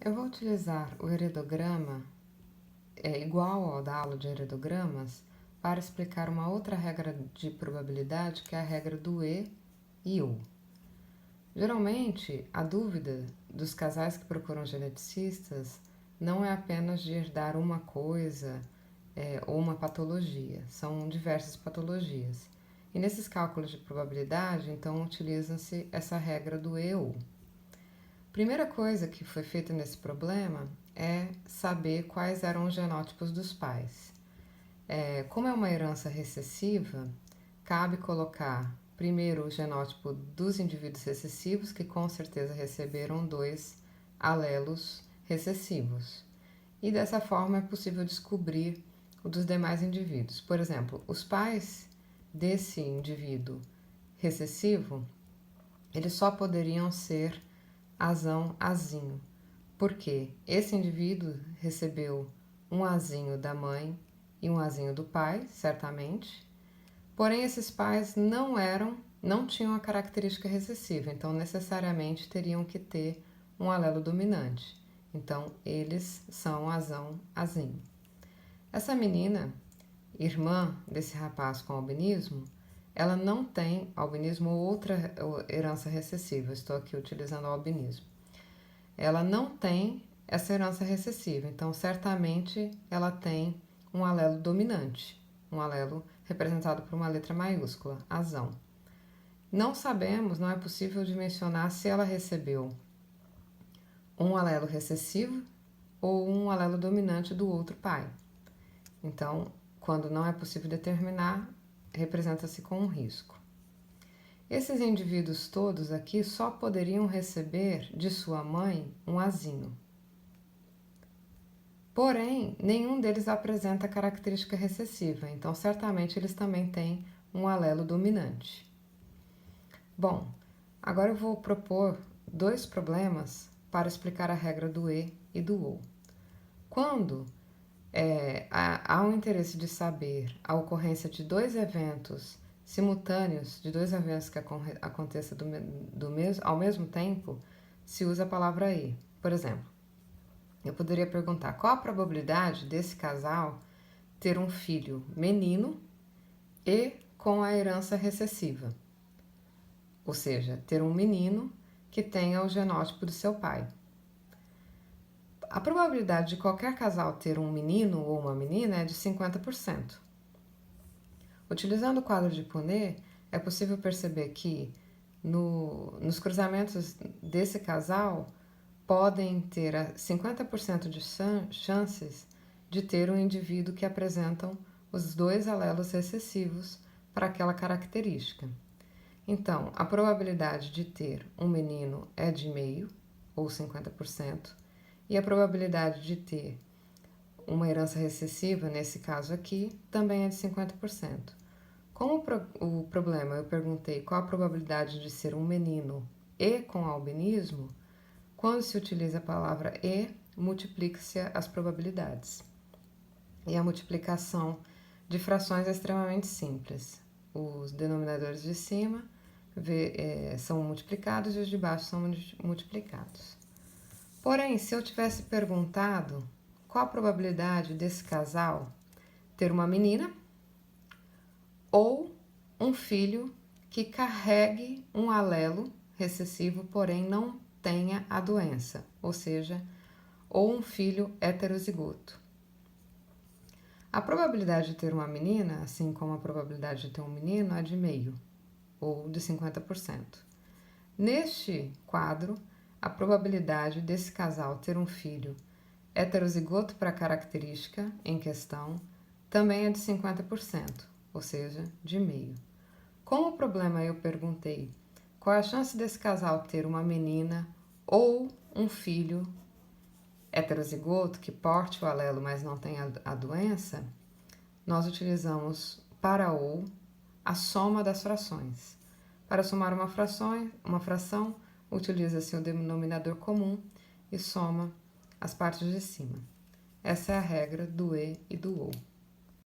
Eu vou utilizar o heredograma igual ao da aula de heredogramas para explicar uma outra regra de probabilidade, que é a regra do e ou. Geralmente, a dúvida dos casais que procuram geneticistas não é apenas de herdar uma coisa ou uma patologia, são diversas patologias. E nesses cálculos de probabilidade, então, utiliza-se essa regra do e ou. Primeira coisa que foi feita nesse problema é saber quais eram os genótipos dos pais. Como é uma herança recessiva, cabe colocar primeiro o genótipo dos indivíduos recessivos, que com certeza receberam 2 alelos recessivos. E dessa forma é possível descobrir o dos demais indivíduos. Por exemplo, os pais desse indivíduo recessivo, eles só poderiam ser azão, azinho, porque esse indivíduo recebeu um azinho da mãe e um azinho do pai, certamente, porém esses pais não tinham a característica recessiva, então necessariamente teriam que ter um alelo dominante. Então eles são azão, azinho. Essa menina, irmã desse rapaz com albinismo, ela não tem albinismo ou outra herança recessiva. Estou aqui utilizando o albinismo. Ela não tem essa herança recessiva, então certamente ela tem um alelo dominante, um alelo representado por uma letra maiúscula, azão. Não sabemos, não é possível dimensionar se ela recebeu um alelo recessivo ou um alelo dominante do outro pai. Então, quando não é possível determinar, representa-se com um risco. Esses indivíduos todos aqui só poderiam receber de sua mãe um azinho. Porém, nenhum deles apresenta característica recessiva, então certamente eles também têm um alelo dominante. Bom, agora eu vou propor 2 problemas para explicar a regra do e do ou. Quando há um interesse de saber a ocorrência de 2 eventos simultâneos, de 2 eventos que aconteçam ao mesmo tempo, se usa a palavra e. Por exemplo, eu poderia perguntar qual a probabilidade desse casal ter um filho menino e com a herança recessiva, ou seja, ter um menino que tenha o genótipo do seu pai. A probabilidade de qualquer casal ter um menino ou uma menina é de 50%. Utilizando o quadro de Punnett, é possível perceber que nos cruzamentos desse casal podem ter 50% de chances de ter um indivíduo que apresentam os 2 alelos recessivos para aquela característica. Então, a probabilidade de ter um menino é de meio, ou 50%, e a probabilidade de ter uma herança recessiva, nesse caso aqui, também é de 50%. Como o problema eu perguntei qual a probabilidade de ser um menino e com albinismo, quando se utiliza a palavra e, multiplica-se as probabilidades. E a multiplicação de frações é extremamente simples. Os denominadores de cima são multiplicados e os de baixo são multiplicados. Porém, se eu tivesse perguntado qual a probabilidade desse casal ter uma menina ou um filho que carregue um alelo recessivo, porém não tenha a doença, ou seja, ou um filho heterozigoto. A probabilidade de ter uma menina, assim como a probabilidade de ter um menino, é de meio, ou de 50%. Neste quadro, a probabilidade desse casal ter um filho heterozigoto para a característica em questão também é de 50%, ou seja, de meio. Como o problema eu perguntei qual é a chance desse casal ter uma menina ou um filho heterozigoto que porte o alelo, mas não tenha a doença, nós utilizamos para ou a soma das frações. Para somar uma fração, utiliza-se o denominador comum e soma as partes de cima. Essa é a regra do e do ou.